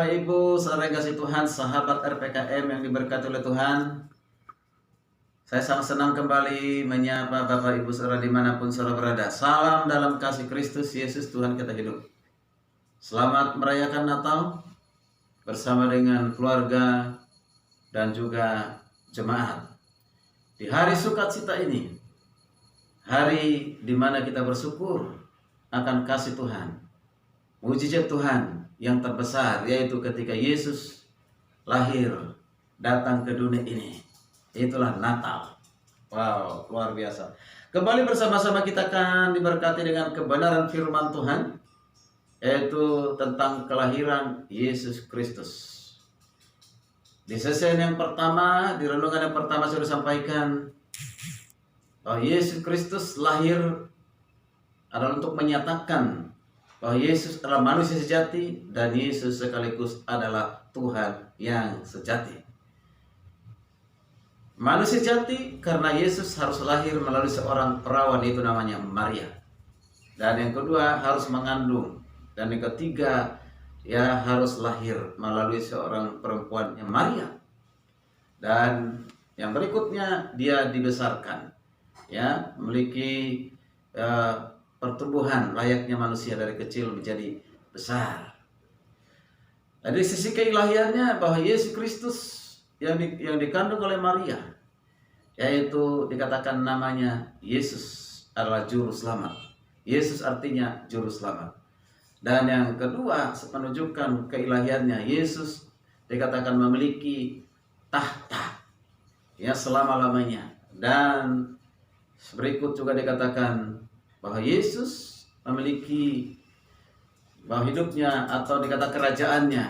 Bapak Ibu, saudara yang kasih Tuhan, sahabat RPKM yang diberkati oleh Tuhan. Saya sangat senang kembali menyapa Bapak Ibu saudara dimanapun saudara berada. Salam dalam kasih Kristus Yesus Tuhan kita hidup. Selamat merayakan Natal bersama dengan keluarga dan juga jemaat. Di hari sukacita ini, hari di mana kita bersyukur akan kasih Tuhan, mujizat Tuhan yang terbesar, yaitu ketika Yesus lahir datang ke dunia ini. Itulah Natal. Wow, luar biasa. Kembali bersama-sama kita akan diberkati dengan kebenaran firman Tuhan, yaitu tentang kelahiran Yesus Kristus. Di sesi yang pertama, di renungan yang pertama sudah sampaikan bahwa Yesus Kristus lahir adalah untuk menyatakan bahwa Yesus adalah manusia sejati dan Yesus sekaligus adalah Tuhan yang sejati. Manusia sejati karena Yesus harus lahir melalui seorang perawan, itu namanya Maria. Dan yang kedua harus mengandung. Dan yang ketiga ya harus lahir melalui seorang perempuan yang Maria. Dan yang berikutnya dia dibesarkan, ya, memiliki pertumbuhan layaknya manusia dari kecil menjadi besar. Dari sisi keilahiannya bahwa Yesus Kristus yang dikandung oleh Maria, yaitu dikatakan namanya Yesus adalah juru selamat. Yesus artinya juru selamat. Dan yang kedua menunjukkan keilahiannya, Yesus dikatakan memiliki tahta ya selama-lamanya. Dan berikut juga dikatakan bahwa Yesus memiliki bahwa hidupnya atau dikata kerajaannya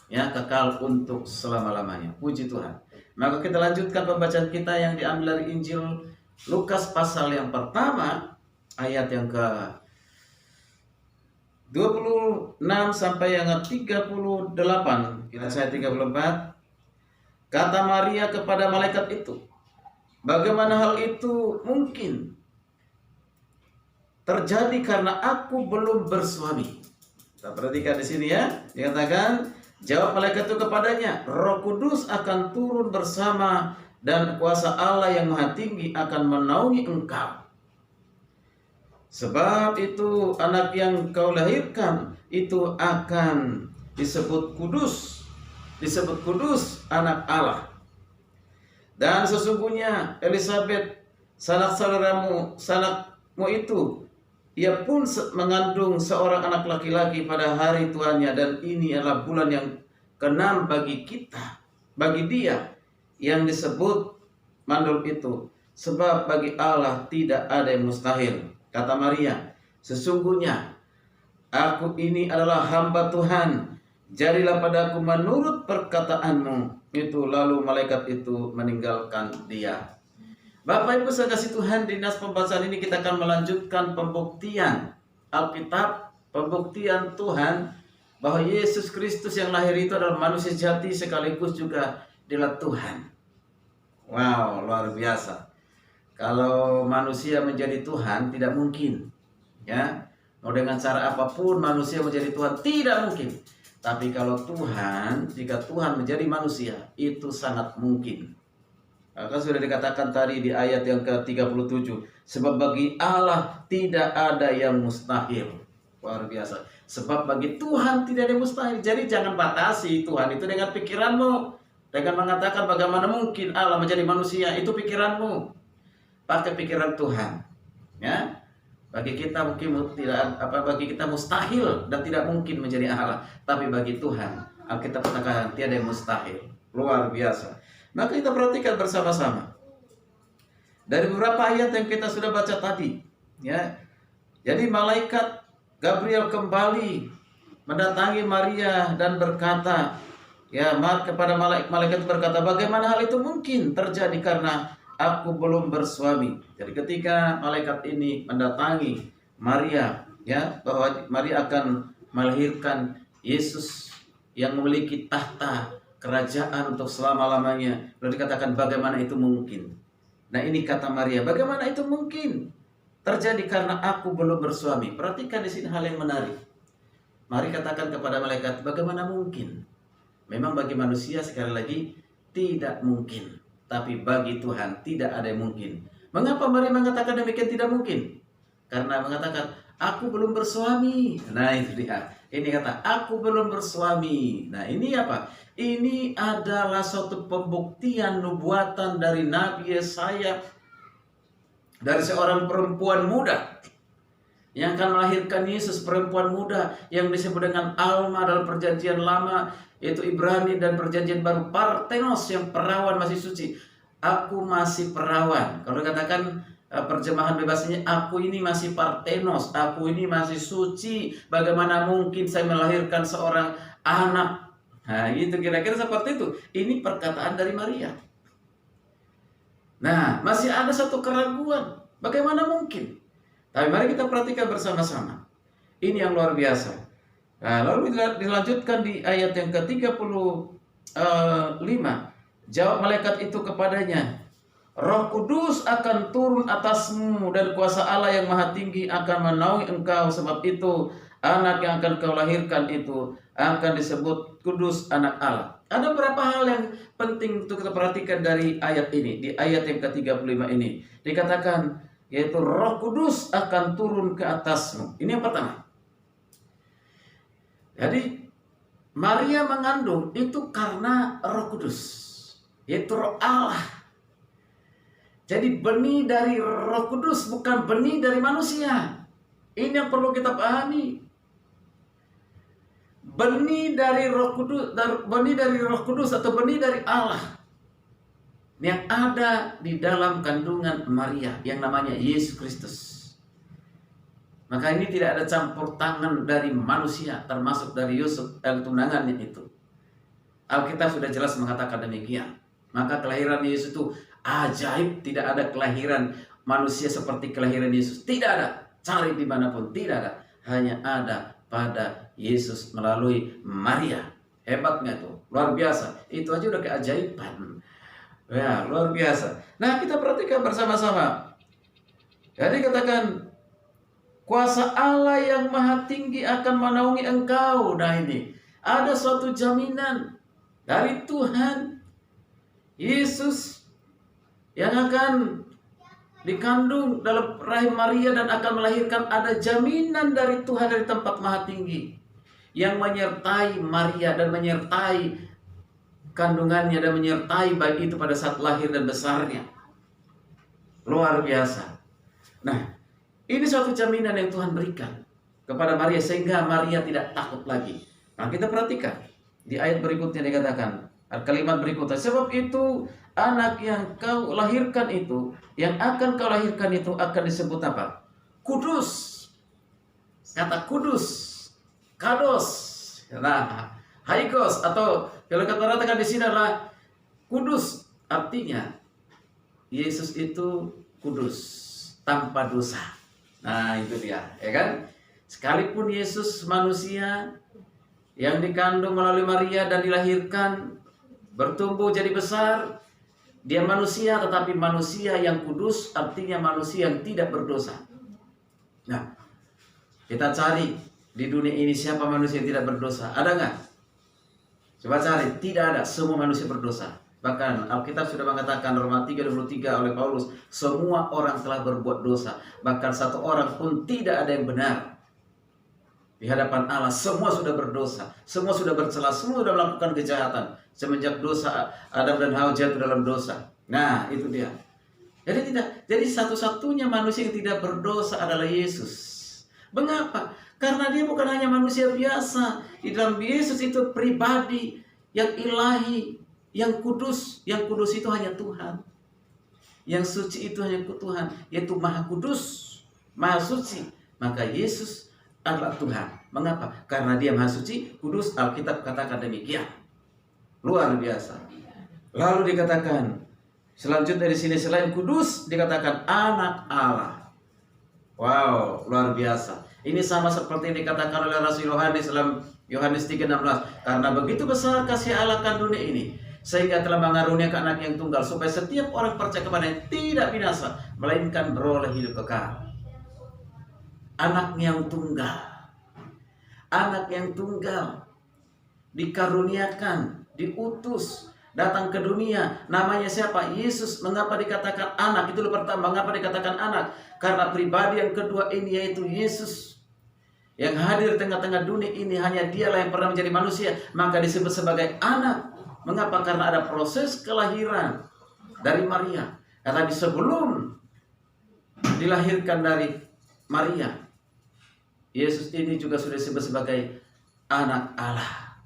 ya kekal untuk selama-lamanya. Puji Tuhan. Maka kita lanjutkan pembacaan kita yang diambil dari Injil Lukas pasal yang pertama ayat yang ke 26 sampai yang ke 38. Kira saya 34. Kata Maria kepada malaikat itu, bagaimana hal itu mungkin terjadi karena aku belum bersuami? Kita perhatikan di sini ya. Dikatakan, jawab malaikat itu kepadanya, Roh Kudus akan turun bersama dan kuasa Allah yang Maha Tinggi akan menaungi engkau. Sebab itu anak yang kau lahirkan itu akan disebut kudus. Disebut kudus, anak Allah. Dan sesungguhnya Elisabet sanak sanakmu itu, ia pun mengandung seorang anak laki-laki pada hari tuannya, dan ini adalah bulan yang ke-6 bagi kita, bagi dia yang disebut mandul itu. Sebab bagi Allah tidak ada yang mustahil. Kata Maria, sesungguhnya aku ini adalah hamba Tuhan, jadilah padaku menurut perkataanmu. Itu lalu malaikat itu meninggalkan dia. Bapak Ibu saya kasih Tuhan, di nas pembahasan ini kita akan melanjutkan pembuktian Alkitab, pembuktian Tuhan bahwa Yesus Kristus yang lahir itu adalah manusia sejati sekaligus juga adalah Tuhan. Wow, luar biasa. Kalau manusia menjadi Tuhan tidak mungkin, ya. Mau dengan cara apapun manusia menjadi Tuhan tidak mungkin. Tapi kalau Tuhan, jika Tuhan menjadi manusia, itu sangat mungkin. Maka sudah dikatakan tadi di ayat yang ke-37, sebab bagi Allah tidak ada yang mustahil. Luar biasa. Sebab bagi Tuhan tidak ada yang mustahil. Jadi jangan batasi Tuhan itu dengan pikiranmu, dengan mengatakan bagaimana mungkin Allah menjadi manusia, itu pikiranmu. Pakai pikiran Tuhan, ya. Bagi kita mungkin tidak bagi kita mustahil dan tidak mungkin menjadi Allah, tapi bagi Tuhan Alkitab katakan tiada yang mustahil. Luar biasa. Maka kita perhatikan bersama-sama dari beberapa ayat yang kita sudah baca tadi, ya. Jadi malaikat Gabriel kembali mendatangi Maria dan berkata, ya, kepada malaikat berkata, bagaimana hal itu mungkin terjadi karena aku belum bersuami. Jadi ketika malaikat ini mendatangi Maria, ya, bahwa Maria akan melahirkan Yesus yang memiliki tahta kerajaan untuk selama-lamanya, lalu dikatakan bagaimana itu mungkin. Nah ini kata Maria, bagaimana itu mungkin terjadi karena aku belum bersuami. Perhatikan di sini hal yang menarik. Mari katakan kepada malaikat, bagaimana mungkin Memang bagi manusia sekali lagi tidak mungkin, tapi bagi Tuhan tidak ada yang mungkin. Mengapa Maria mengatakan demikian tidak mungkin? Karena mengatakan, aku belum bersuami. Nah itu dia. Ini kata, aku belum bersuami. Nah ini apa? Ini adalah suatu pembuktian nubuatan dari Nabi Yesaya, dari seorang perempuan muda yang akan melahirkan Yesus, perempuan muda yang disebut dengan Alma dalam perjanjian lama, yaitu Ibrani, dan perjanjian baru Parthenos, yang perawan masih suci. Aku masih perawan. Kalau dikatakan terjemahan bebasnya, aku ini masih Parthenos, aku ini masih suci. Bagaimana mungkin saya melahirkan seorang anak? Nah itu kira-kira seperti itu. Ini perkataan dari Maria. Nah masih ada satu keraguan. Bagaimana mungkin? Tapi mari kita perhatikan bersama-sama. Ini yang luar biasa. Nah, lalu dilanjutkan di ayat yang ke-35. Jawab malaikat itu kepadanya, Roh Kudus akan turun atasmu dan kuasa Allah yang Maha Tinggi akan menaungi engkau. Sebab itu anak yang akan kau lahirkan itu akan disebut kudus, anak Allah. Ada beberapa hal yang penting untuk kita perhatikan dari ayat ini. Di ayat yang ke-35 ini dikatakan, yaitu Roh Kudus akan turun ke atasmu. Ini yang pertama. Jadi Maria mengandung itu karena Roh Kudus, yaitu Roh Allah. Jadi benih dari Roh Kudus, bukan benih dari manusia. Ini yang perlu kita pahami. Benih dari Roh Kudus, benih dari Roh Kudus atau benih dari Allah yang ada di dalam kandungan Maria yang namanya Yesus Kristus. Maka ini tidak ada campur tangan dari manusia, termasuk dari Yusuf dan tunangannya itu. Alkitab sudah jelas mengatakan demikian. Maka kelahiran Yesus itu ajaib. Tidak ada kelahiran manusia seperti kelahiran Yesus. Tidak ada. Cari dimanapun tidak ada. Hanya ada pada Yesus melalui Maria. Hebatnya itu, luar biasa. Itu aja udah keajaiban. Ya, luar biasa. Nah, kita perhatikan bersama-sama. Jadi katakan, kuasa Allah yang Maha Tinggi akan menaungi engkau. Nah ini, ada suatu jaminan dari Tuhan. Yesus yang akan dikandung dalam rahim Maria dan akan melahirkan, ada jaminan dari Tuhan dari tempat Maha Tinggi yang menyertai Maria dan menyertai kandungannya dan menyertai bayi itu pada saat lahir dan besarnya. Luar biasa. Nah, ini suatu jaminan yang Tuhan berikan kepada Maria sehingga Maria tidak takut lagi. Nah, kita perhatikan di ayat berikutnya dikatakan, kalimat berikutnya, sebab itu anak yang kau lahirkan itu, yang akan kau lahirkan itu akan disebut apa? Kudus. Kata kudus, kados. Nah, haikos, atau kalau kata katakan di sini adalah kudus, artinya Yesus itu kudus, tanpa dosa. Nah itu dia, ya kan? Sekalipun Yesus manusia yang dikandung melalui Maria dan dilahirkan, bertumbuh jadi besar, dia manusia, tetapi manusia yang kudus, artinya manusia yang tidak berdosa. Nah, kita cari di dunia ini siapa manusia yang tidak berdosa? Ada nggak? Coba cari, tidak ada, semua manusia berdosa. Bahkan Alkitab sudah mengatakan Roma 3:23 oleh Paulus, semua orang telah berbuat dosa, bahkan satu orang pun tidak ada yang benar. Di hadapan Allah semua sudah berdosa, semua sudah bercela, semua sudah melakukan kejahatan semenjak dosa Adam dan Hawa jatuh dalam dosa. Nah, itu dia. Jadi satu-satunya manusia yang tidak berdosa adalah Yesus. Mengapa? Karena dia bukan hanya manusia biasa. Di dalam Yesus itu pribadi yang ilahi, yang kudus. Yang kudus itu hanya Tuhan. Yang suci itu hanya Tuhan, yaitu Maha Kudus, Maha Suci. Maka Yesus adalah Tuhan. Mengapa? Karena dia Maha Suci, kudus. Alkitab katakan demikian. Luar biasa. Lalu dikatakan selanjutnya di sini, selain kudus dikatakan anak Allah. Wow, luar biasa. Ini sama seperti yang dikatakan oleh Rasul Yohanes dalam Yohanes 3:16. Karena begitu besar kasih Allah akan dunia ini, sehingga telah mengaruniakan anak yang tunggal, supaya setiap orang percaya kepadanya tidak binasa, melainkan beroleh hidup kekal. Anak yang tunggal. Anak yang tunggal. dikaruniakan, diutus, datang ke dunia. Namanya siapa? Yesus. Mengapa dikatakan anak? Itu pertama, mengapa dikatakan anak? Karena pribadi yang kedua ini yaitu Yesus, yang hadir di tengah-tengah dunia ini, hanya dialah yang pernah menjadi manusia, maka disebut sebagai anak. Mengapa? Karena ada proses kelahiran dari Maria. Tetapi sebelum dilahirkan dari Maria, Yesus ini juga sudah disebut sebagai anak Allah.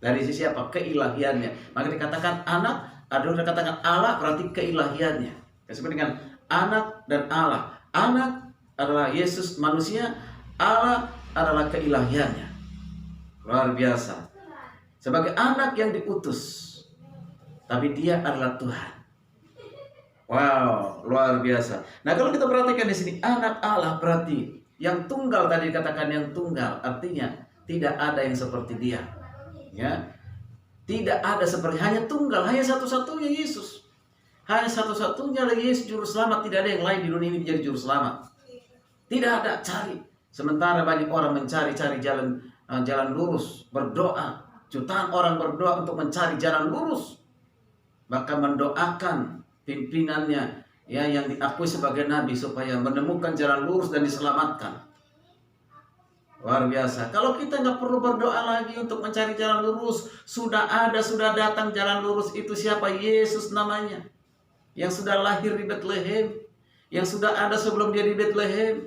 Dari sisi apa? Keilahiannya. Maka dikatakan anak, ada yang dikatakan Allah, berarti keilahiannya. Disebut dengan anak dan Allah. Anak adalah Yesus manusia, Allah adalah keilahiannya. Luar biasa. Sebagai anak yang diutus, tapi dia adalah Tuhan. Wow, luar biasa. Nah, kalau kita perhatikan di sini, anak Allah berarti yang tunggal, tadi dikatakan yang tunggal, artinya tidak ada yang seperti dia. Ya, tidak ada seperti, hanya tunggal, hanya satu-satunya Yesus. Hanya satu-satunya Yesus juru selamat, tidak ada yang lain di dunia ini menjadi juru selamat. Tidak ada, cari. Sementara banyak orang mencari-cari jalan lurus, berdoa. Jutaan orang berdoa untuk mencari jalan lurus, bahkan mendoakan pimpinannya ya yang diakui sebagai nabi supaya menemukan jalan lurus dan diselamatkan. Luar biasa. Kalau kita nggak perlu berdoa lagi untuk mencari jalan lurus, sudah datang jalan lurus. Itu siapa? Yesus namanya, yang sudah lahir di Bethlehem, yang sudah ada sebelum dia di Bethlehem.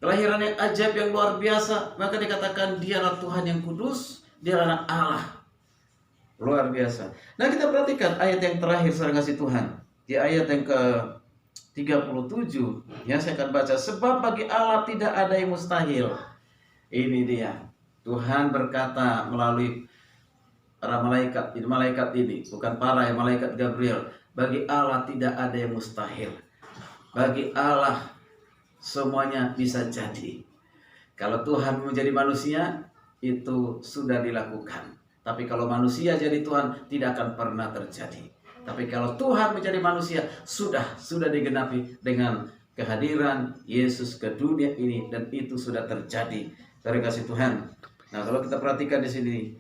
Kelahiran yang ajaib, yang luar biasa. Maka dikatakan dialah Tuhan yang kudus, dialah anak Allah. Luar biasa. Nah, kita perhatikan ayat yang terakhir saudara kasih Tuhan. Di ayat yang ke-37, ya saya akan baca. Sebab bagi Allah tidak ada yang mustahil. Ini dia. Tuhan berkata melalui para malaikat ini, bukan para yang malaikat Gabriel. Bagi Allah tidak ada yang mustahil. Bagi Allah semuanya bisa jadi. Kalau Tuhan menjadi manusia, itu sudah dilakukan. Tapi kalau manusia jadi Tuhan, tidak akan pernah terjadi. Tapi kalau Tuhan menjadi manusia, sudah digenapi dengan kehadiran Yesus ke dunia ini, dan itu sudah terjadi. Terima kasih Tuhan. Nah, kalau kita perhatikan di sini,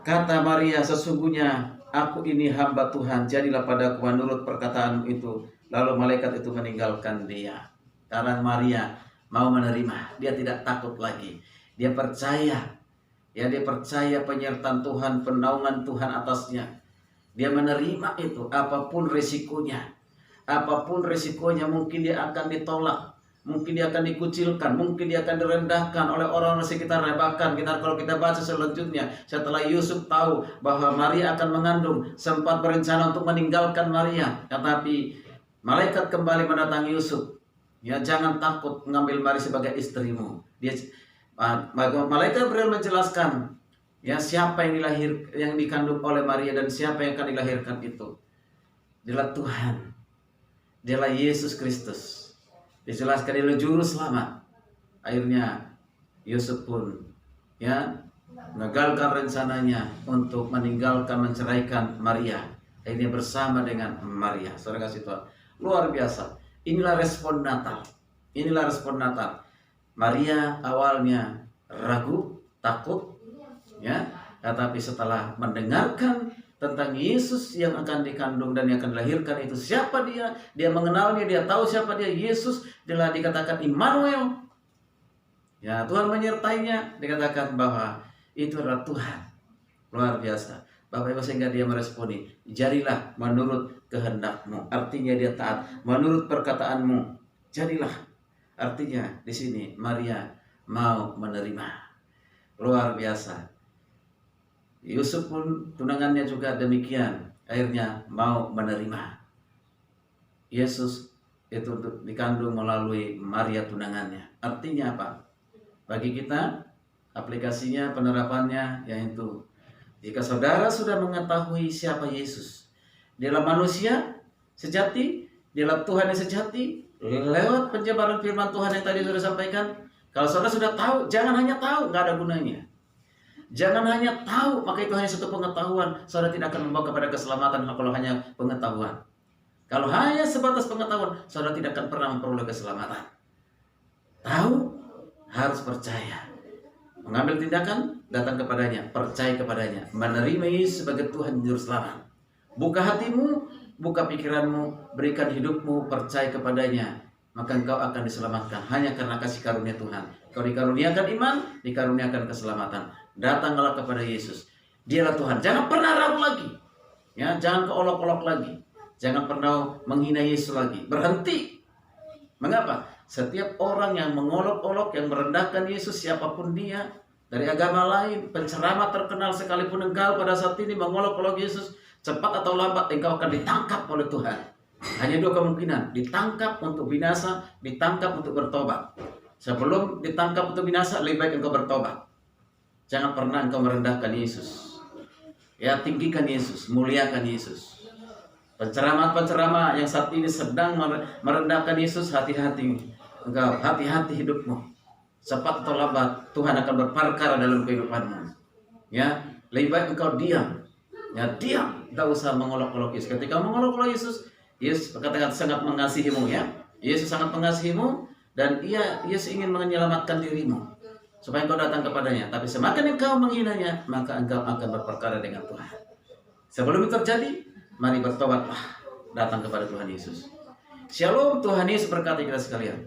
kata Maria, sesungguhnya aku ini hamba Tuhan, jadilah padaku menurut perkataanmu itu. Lalu malaikat itu meninggalkan dia. Karena Maria mau menerima, dia tidak takut lagi. Dia percaya, ya dia percaya penyertaan Tuhan, penaungan Tuhan atasnya. Dia menerima itu, apapun resikonya. Apapun resikonya, mungkin dia akan ditolak, mungkin dia akan dikucilkan, mungkin dia akan direndahkan oleh orang-orang sekitarnya. Bahkan kalau kita baca selanjutnya, setelah Yusuf tahu bahwa Maria akan mengandung, sempat berencana untuk meninggalkan Maria. Tetapi malaikat kembali mendatangi Yusuf. Ya, jangan takut mengambil Maria sebagai istrimu. Malaikat Gabriel menjelaskan, ya siapa yang dikandung oleh Maria dan siapa yang akan dilahirkan itu. Dialah Tuhan, dialah Yesus Kristus. Dijelaskan dialah juru selamat. Akhirnya Yusuf pun ya mengagalkan rencananya untuk menceraikan Maria. Akhirnya bersama dengan Maria. Saudara kasih Tuhan, luar biasa. Inilah respon Natal. Inilah respon Natal. Maria awalnya ragu, takut, ya, tetapi setelah mendengarkan tentang Yesus yang akan dikandung dan yang akan dilahirkan itu, siapa dia? Dia mengenalnya, dia tahu siapa dia. Yesus adalah dikatakan Immanuel. Ya, Tuhan menyertainya, dikatakan bahwa itu adalah Tuhan. Luar biasa. Bapak Ibu, sehingga dia meresponi, jadilah menurut kehendakmu. Artinya dia taat menurut perkataanmu. Jadilah. Artinya di sini Maria mau menerima. Luar biasa. Yusuf pun tunangannya juga demikian. Akhirnya mau menerima. Yesus itu dikandung melalui Maria tunangannya. Artinya apa? Bagi kita aplikasinya, penerapannya yaitu, jika saudara sudah mengetahui siapa Yesus, dialah manusia sejati, dialah Tuhan yang sejati, lewat penjabaran firman Tuhan yang tadi sudah sampaikan. Kalau saudara sudah tahu, jangan hanya tahu, nggak ada gunanya. Jangan hanya tahu, maka itu hanya satu pengetahuan. Saudara tidak akan membawa kepada keselamatan kalau hanya pengetahuan. Kalau hanya sebatas pengetahuan, saudara tidak akan pernah memperoleh keselamatan. Tahu, harus percaya. mengambil tindakan, datang kepadanya, percaya kepadanya, menerima Yesus sebagai Tuhan Juru Selamat. Buka hatimu, buka pikiranmu, berikan hidupmu, percaya kepadanya, maka engkau akan diselamatkan hanya karena kasih karunia Tuhan. Kau dikaruniakan iman, dikaruniakan keselamatan. Datanglah kepada Yesus. Dialah Tuhan. Jangan pernah ragu lagi. Ya, jangan keolok-olok lagi. Jangan pernah menghina Yesus lagi. Berhenti. Mengapa? Setiap orang yang mengolok-olok, yang merendahkan Yesus, siapapun dia, dari agama lain, penceramah terkenal sekalipun engkau pada saat ini mengolok-olok Yesus, cepat atau lambat engkau akan ditangkap oleh Tuhan. Hanya dua kemungkinan, ditangkap untuk binasa, ditangkap untuk bertobat. Sebelum ditangkap untuk binasa, lebih baik engkau bertobat. Jangan pernah engkau merendahkan Yesus. Ya, tinggikan Yesus, muliakan Yesus. Penceramah-penceramah yang saat ini sedang merendahkan Yesus, hati-hati engkau, hati-hati hidupmu. Cepat atau lambat Tuhan akan berperkara dalam kehidupanmu. Ya, lebih baik engkau diam. Ya, diam, tidak usah mengolok-olok Yesus. Ketika mengolok-olok Yesus, Yesus katakan sangat mengasihimu, ya. Yesus sangat mengasihimu dan Yesus ingin menyelamatkan dirimu supaya engkau datang kepadanya. Tapi semakin engkau menghinanya, maka engkau akan berperkara dengan Tuhan. Sebelum itu terjadi, mari bertobatlah, datang kepada Tuhan Yesus. Shalom, Tuhan Yesus berkati kita sekalian.